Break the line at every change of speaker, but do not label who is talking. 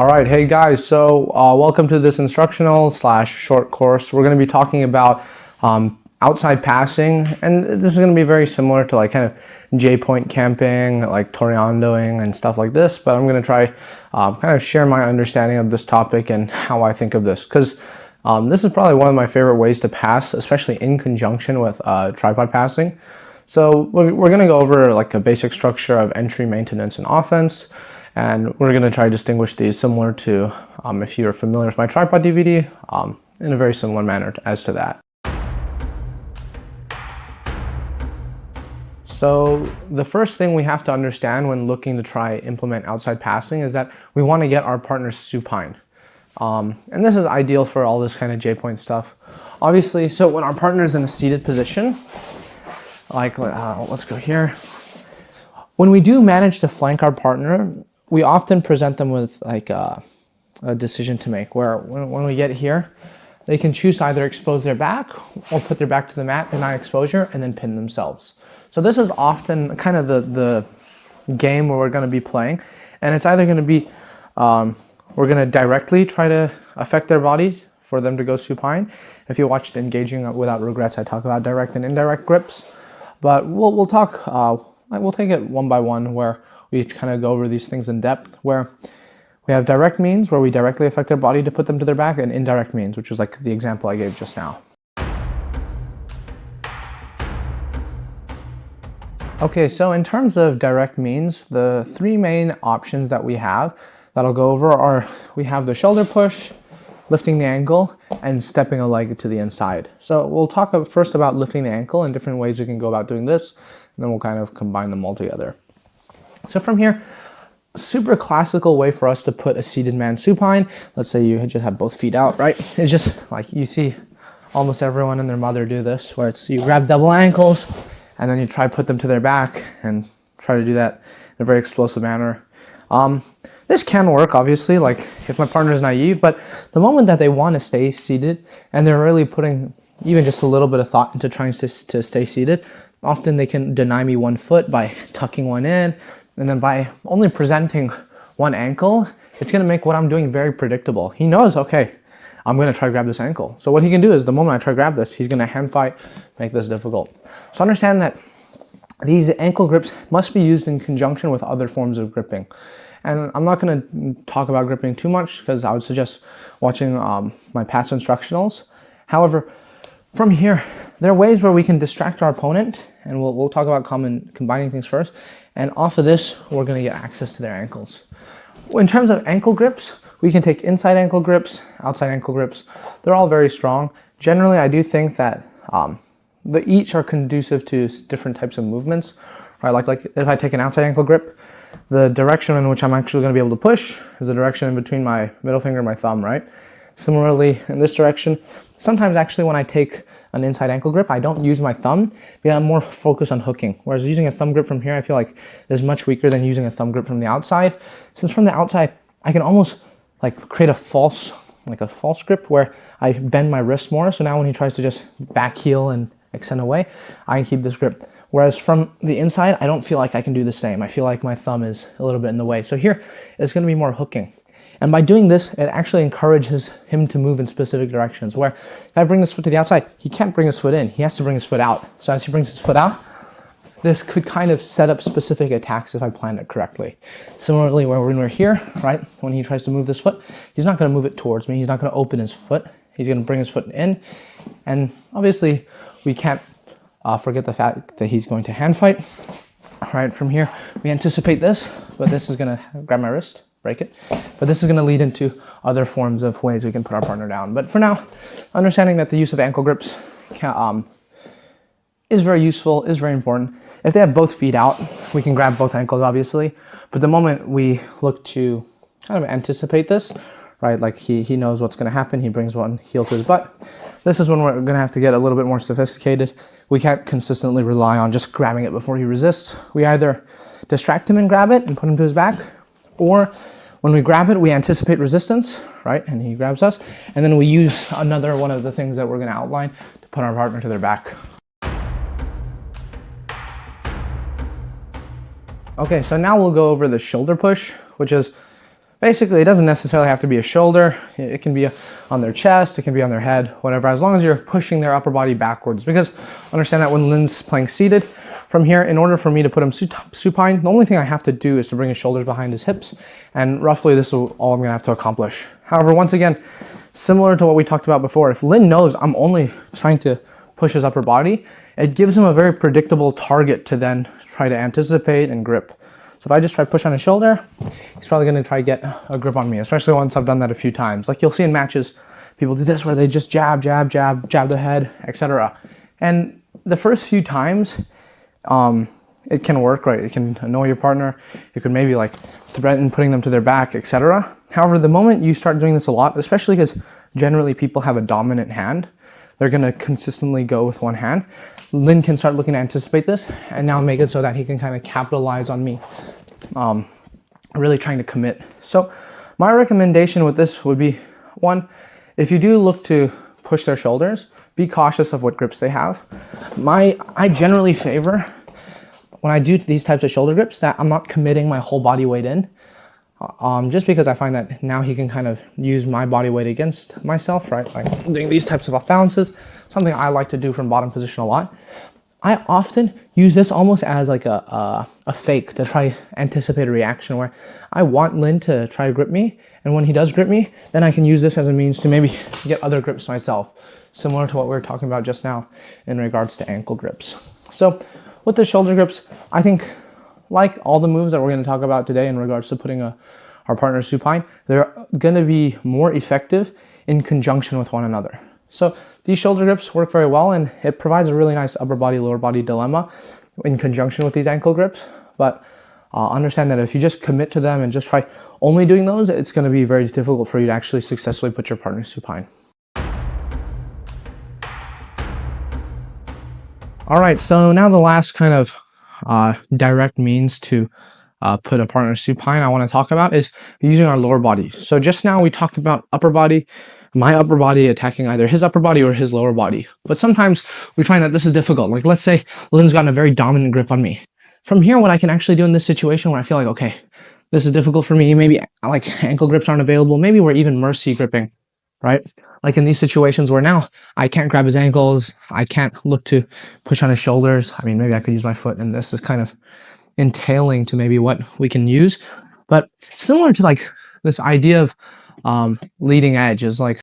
All right, hey guys, so welcome to this instructional slash short course. We're going to be talking about outside passing, and this is going to be very similar to like kind of J-point camping, like toreandoing and stuff like this, but I'm going to try kind of share my understanding of this topic and how I think of this, because this is probably one of my favorite ways to pass, especially in conjunction with tripod passing. So we're going to go over like a basic structure of entry, maintenance, and offense. And we're going to try to distinguish these similar to, if you're familiar with my tripod DVD, in a very similar manner as to that. So the first thing we have to understand when looking to try implement outside passing is that we want to get our partner supine. And this is ideal for all this kind of J-point stuff. Obviously, so when our partner is in a seated position, like let's go here. When we do manage to flank our partner, we often present them with like a decision to make, where when we get here, they can choose to either expose their back or put their back to the mat, deny exposure, and then pin themselves. So this is often kind of the game where we're going to be playing, and it's either going to be we're going to directly try to affect their body for them to go supine. If you watched Engaging Without Regrets, I talk about direct and indirect grips, but we'll take it one by one, where we kind of go over these things in depth, where we have direct means where we directly affect their body to put them to their back, and indirect means, which is like the example I gave just now. Okay, so in terms of direct means, the three main options that we have that I'll go over are, we have the shoulder push, lifting the ankle, and stepping a leg to the inside. So we'll talk first about lifting the ankle and different ways we can go about doing this, and then we'll kind of combine them all together. So from here, super classical way for us to put a seated man supine, let's say you just have both feet out, right? It's just like you see almost everyone and their mother do this, where it's you grab double ankles and then you try to put them to their back and try to do that in a very explosive manner. This can work, obviously, like if my partner is naive, but the moment that they want to stay seated and they're really putting even just a little bit of thought into trying to stay seated, often they can deny me one foot by tucking one in. And then by only presenting one ankle, it's going to make what I'm doing very predictable. He knows, okay, I'm going to try to grab this ankle. So what he can do is the moment I try to grab this, he's going to hand fight, make this difficult. So understand that these ankle grips must be used in conjunction with other forms of gripping. And I'm not going to talk about gripping too much, because I would suggest watching my past instructionals. However, from here, there are ways where we can distract our opponent, and we'll talk about combining things first. And off of this, we're going to get access to their ankles. In terms of ankle grips, we can take inside ankle grips, outside ankle grips. They're all very strong. Generally, I do think that each are conducive to different types of movements. Right? Like if I take an outside ankle grip, the direction in which I'm actually going to be able to push is the direction in between my middle finger and my thumb, right? Similarly, in this direction, sometimes actually when I take an inside ankle grip, I don't use my thumb, because I'm more focused on hooking. Whereas using a thumb grip from here, I feel like is much weaker than using a thumb grip from the outside. Since from the outside, I can almost like create a false grip where I bend my wrist more. So now when he tries to just back heel and extend away, I can keep this grip. Whereas from the inside, I don't feel like I can do the same. I feel like my thumb is a little bit in the way. So here, it's going to be more hooking. And by doing this, it actually encourages him to move in specific directions, where if I bring this foot to the outside, he can't bring his foot in. He has to bring his foot out. So as he brings his foot out, this could kind of set up specific attacks if I planned it correctly. Similarly, when we're here, right, when he tries to move this foot, he's not going to move it towards me. He's not going to open his foot. He's going to bring his foot in. And obviously, we can't forget the fact that he's going to hand fight. Right, from here, we anticipate this, but this is going to grab my wrist, break it. But this is going to lead into other forms of ways we can put our partner down. But for now, understanding that the use of ankle grips is very useful, is very important. If they have both feet out, we can grab both ankles, obviously. But the moment we look to kind of anticipate this, right, like he knows what's going to happen, he brings one heel to his butt. This is when we're going to have to get a little bit more sophisticated. We can't consistently rely on just grabbing it before he resists. We either distract him and grab it and put him to his back, or when we grab it, we anticipate resistance, right? And he grabs us. And then we use another one of the things that we're going to outline to put our partner to their back. Okay, so now we'll go over the shoulder push, which is Basically, it doesn't necessarily have to be a shoulder. It can be on their chest, it can be on their head, whatever, as long as you're pushing their upper body backwards. Because understand that when Lynn's playing seated, from here, in order for me to put him supine, the only thing I have to do is to bring his shoulders behind his hips, and roughly this is all I'm gonna have to accomplish. However, once again, similar to what we talked about before, if Lynn knows I'm only trying to push his upper body, it gives him a very predictable target to then try to anticipate and grip. So if I just try to push on his shoulder, he's probably gonna try to get a grip on me, especially once I've done that a few times. Like you'll see in matches, people do this where they just jab, jab, jab, jab the head, etc. And the first few times, it can work, right? It can annoy your partner. It could maybe like threaten putting them to their back, etc. However, the moment you start doing this a lot, especially because generally people have a dominant hand, they're gonna consistently go with one hand. Lynn can start looking to anticipate this and now make it so that he can kind of capitalize on me really trying to commit. So my recommendation with this would be, one, if you do look to push their shoulders, be cautious of what grips they have. I generally favor, when I do these types of shoulder grips, that I'm not committing my whole body weight in, just because I find that now he can kind of use my body weight against myself, right? Like doing these types of off balances, something I like to do from bottom position a lot. I often use this almost as like a fake to try anticipate a reaction where I want Lynn to try to grip me, and when he does grip me, then I can use this as a means to maybe get other grips myself, similar to what we were talking about just now in regards to ankle grips. So with the shoulder grips, I think like all the moves that we're going to talk about today in regards to putting our partner supine, they're going to be more effective in conjunction with one another. So these shoulder grips work very well, and it provides a really nice upper body, lower body dilemma in conjunction with these ankle grips. But understand that if you just commit to them and just try only doing those, it's going to be very difficult for you to actually successfully put your partner supine. All right, so now the last kind of direct means to put a partner supine I want to talk about is using our lower body. So just now we talked about upper body, my upper body attacking either his upper body or his lower body. But sometimes we find that this is difficult. Like let's say Lynn's gotten a very dominant grip on me. From here, what I can actually do in this situation where I feel like, okay, this is difficult for me, maybe like ankle grips aren't available, maybe we're even mercy gripping, right? Like in these situations where now I can't grab his ankles, I can't look to push on his shoulders. I mean, maybe I could use my foot, and this is kind of entailing to maybe what we can use. But similar to like this idea of leading edge is like